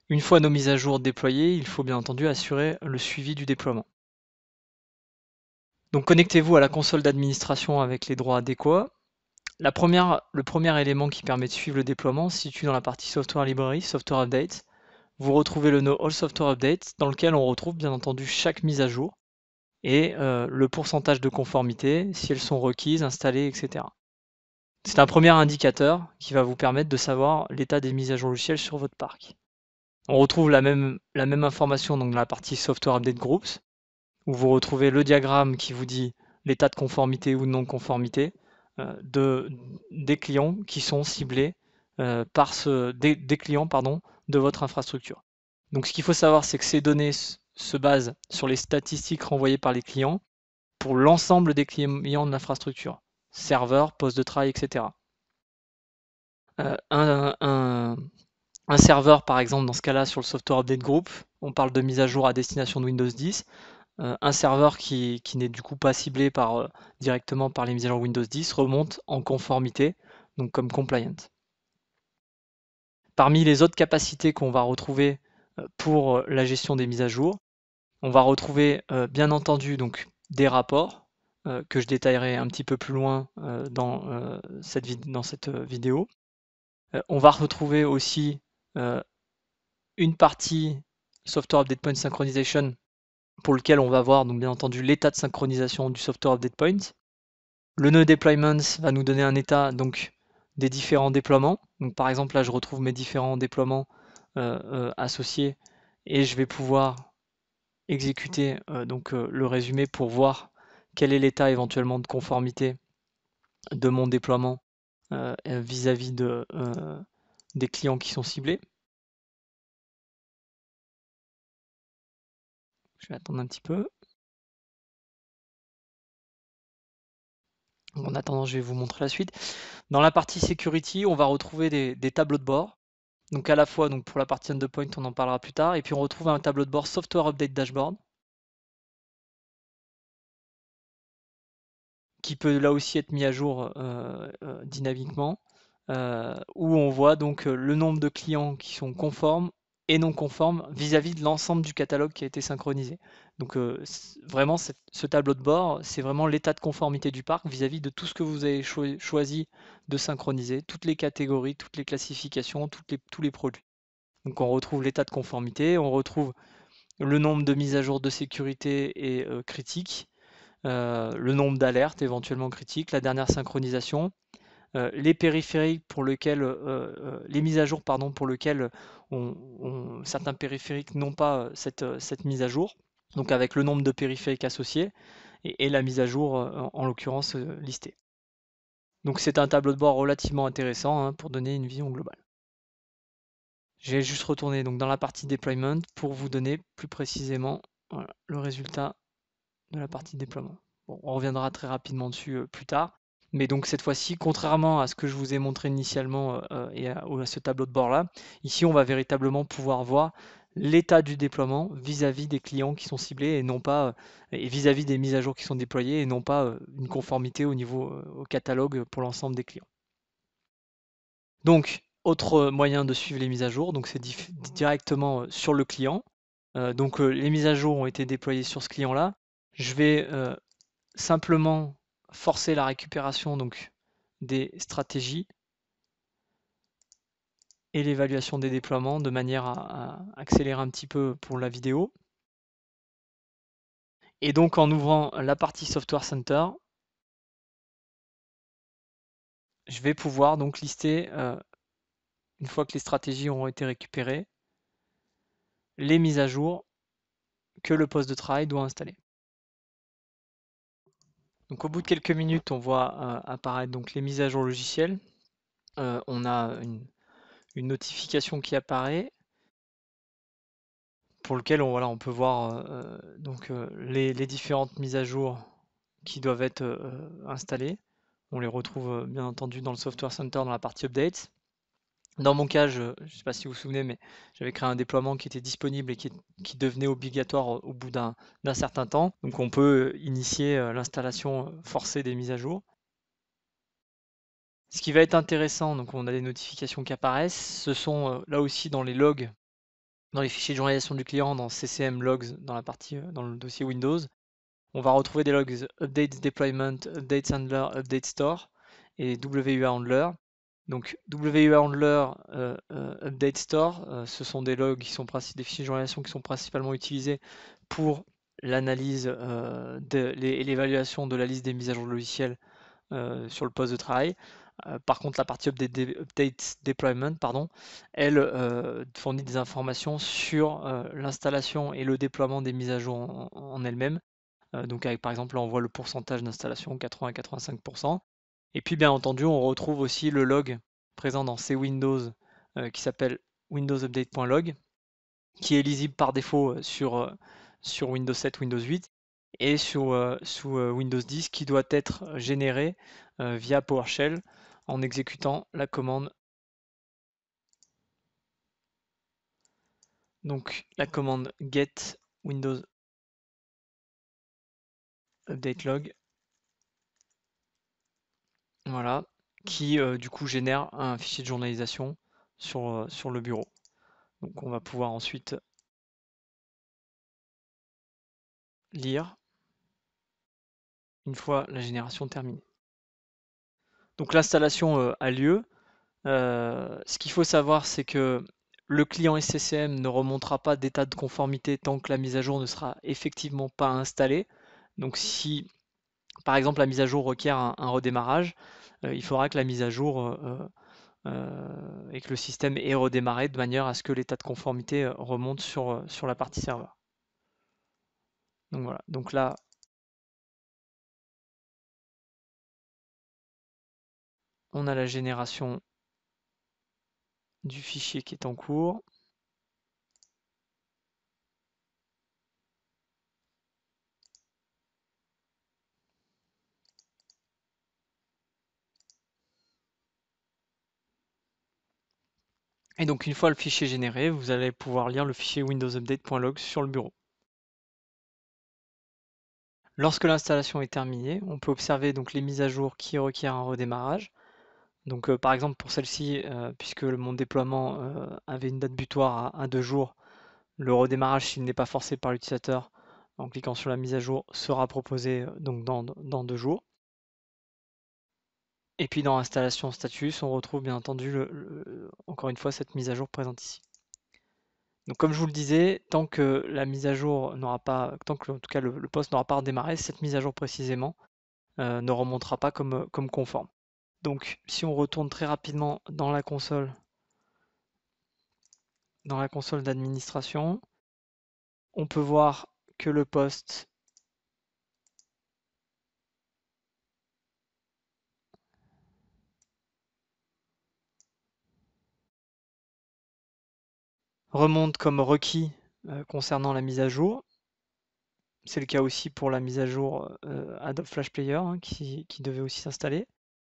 Une fois nos mises à jour déployées, il faut bien entendu assurer le suivi du déploiement. Donc connectez-vous à la console d'administration avec les droits adéquats. Le premier élément qui permet de suivre le déploiement se situe dans la partie Software Library, Software Update. Vous retrouvez le node All Software Update dans lequel on retrouve bien entendu chaque mise à jour et le pourcentage de conformité, si elles sont requises, installées, etc. C'est un premier indicateur qui va vous permettre de savoir l'état des mises à jour logicielles sur votre parc. On retrouve la même information donc dans la partie Software Update Groups, où vous retrouvez le diagramme qui vous dit l'état de conformité ou de non-conformité des clients qui sont ciblés des clients de votre infrastructure. Donc ce qu'il faut savoir, c'est que ces données se basent sur les statistiques renvoyées par les clients pour l'ensemble des clients de l'infrastructure, serveurs, postes de travail, etc. Un serveur, par exemple, dans ce cas-là, sur le Software Update Group, on parle de mise à jour à destination de Windows 10. Un serveur qui n'est du coup pas ciblé directement par les mises à jour Windows 10 remonte en conformité, donc comme compliant. Parmi les autres capacités qu'on va retrouver pour la gestion des mises à jour, on va retrouver bien entendu donc des rapports que je détaillerai un petit peu plus loin dans cette vidéo. On va retrouver aussi une partie Software Update Point Synchronization pour lequel on va voir donc bien entendu l'état de synchronisation du Software Update Point. Le nœud Deployments va nous donner un état donc des différents déploiements. Donc par exemple là je retrouve mes différents déploiements associés et je vais pouvoir exécuter le résumé pour voir quel est l'état éventuellement de conformité de mon déploiement vis-à-vis des clients qui sont ciblés. Je vais attendre un petit peu. En attendant, je vais vous montrer la suite. Dans la partie Security, on va retrouver des tableaux de bord. Donc à la fois donc pour la partie Endpoint, on en parlera plus tard. Et puis on retrouve un tableau de bord Software Update Dashboard, qui peut là aussi être mis à jour dynamiquement, où on voit donc le nombre de clients qui sont conformes et non conformes vis-à-vis de l'ensemble du catalogue qui a été synchronisé. Donc vraiment, ce tableau de bord, c'est vraiment l'état de conformité du parc vis-à-vis de tout ce que vous avez choisi de synchroniser, toutes les catégories, toutes les classifications, tous les produits. Donc on retrouve l'état de conformité, on retrouve le nombre de mises à jour de sécurité et critiques, le nombre d'alertes éventuellement critiques, la dernière synchronisation, les périphériques pour lesquels, les mises à jour pardon, pour lesquels certains périphériques n'ont pas cette mise à jour, donc avec le nombre de périphériques associés et la mise à jour en l'occurrence listée. Donc c'est un tableau de bord relativement intéressant hein, pour donner une vision globale. Je vais juste retourner donc dans la partie deployment pour vous donner plus précisément voilà, le résultat de la partie déploiement. Bon, on reviendra très rapidement dessus plus tard. Mais donc cette fois-ci, contrairement à ce que je vous ai montré initialement et à ce tableau de bord là, ici on va véritablement pouvoir voir l'état du déploiement vis-à-vis des clients qui sont ciblés et non pas et vis-à-vis des mises à jour qui sont déployées et non pas une conformité au niveau au catalogue pour l'ensemble des clients. Donc autre moyen de suivre les mises à jour, donc c'est directement sur le client. Donc les mises à jour ont été déployées sur ce client-là. Je vais simplement forcer la récupération donc des stratégies et l'évaluation des déploiements de manière à accélérer un petit peu pour la vidéo. Et donc en ouvrant la partie Software Center, je vais pouvoir donc lister, une fois que les stratégies ont été récupérées, les mises à jour que le poste de travail doit installer. Donc au bout de quelques minutes, on voit apparaître donc les mises à jour logicielles. On a une notification qui apparaît pour lequel on peut voir les différentes mises à jour qui doivent être installées. On les retrouve bien entendu dans le Software Center dans la partie Updates. Dans mon cas, je ne sais pas si vous vous souvenez, mais j'avais créé un déploiement qui était disponible et qui devenait obligatoire au bout d'un certain temps. Donc on peut initier l'installation forcée des mises à jour. Ce qui va être intéressant, donc on a des notifications qui apparaissent, ce sont là aussi dans les logs Dans les fichiers de journalisation du client, dans CCM logs, dans la partie, dans le dossier Windows, on va retrouver des logs updates deployment, updates handler, update store et WUA handler. Donc WUA handler, update store, ce sont des logs qui sont des fichiers de journalisation qui sont principalement utilisés pour l'analyse et l'évaluation de la liste des mises à jour de logiciels sur le poste de travail. Par contre, la partie update deployment, pardon, elle fournit des informations sur l'installation et le déploiement des mises à jour en elles-mêmes. Donc avec par exemple, là, on voit le pourcentage d'installation 80-85%. Et puis bien entendu, on retrouve aussi le log présent dans CWindows qui s'appelle windowsupdate.log, qui est lisible par défaut sur Windows 7, Windows 8 et sous Windows 10 qui doit être généré via PowerShell en exécutant la commande. Donc la commande get Windows update log, voilà, qui du coup génère un fichier de journalisation sur le bureau. Donc on va pouvoir ensuite lire une fois la génération terminée. Donc l'installation a lieu. Ce qu'il faut savoir, c'est que le client SCCM ne remontera pas d'état de conformité tant que la mise à jour ne sera effectivement pas installée. Donc si par exemple la mise à jour requiert un redémarrage, il faudra que la mise à jour et que le système ait redémarré de manière à ce que l'état de conformité remonte sur la partie serveur. Donc voilà, donc là on a la génération du fichier qui est en cours. Et donc une fois le fichier généré, vous allez pouvoir lire le fichier windowsupdate.log sur le bureau. Lorsque l'installation est terminée, on peut observer donc les mises à jour qui requièrent un redémarrage. Donc par exemple pour celle-ci, puisque mon déploiement avait une date butoir à 2 jours, le redémarrage, s'il n'est pas forcé par l'utilisateur, en cliquant sur la mise à jour, sera proposé donc dans 2 jours. Et puis dans installation status, on retrouve bien entendu encore une fois cette mise à jour présente ici. Donc comme je vous le disais, tant que la mise à jour n'aura pas, tant que en tout cas le poste n'aura pas redémarré, cette mise à jour précisément ne remontera pas comme conforme. Donc si on retourne très rapidement dans la console d'administration, on peut voir que le poste remonte comme requis concernant la mise à jour. C'est le cas aussi pour la mise à jour Adobe Flash Player hein, qui devait aussi s'installer.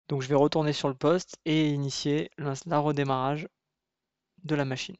Donc je vais retourner sur le poste et initier la redémarrage de la machine.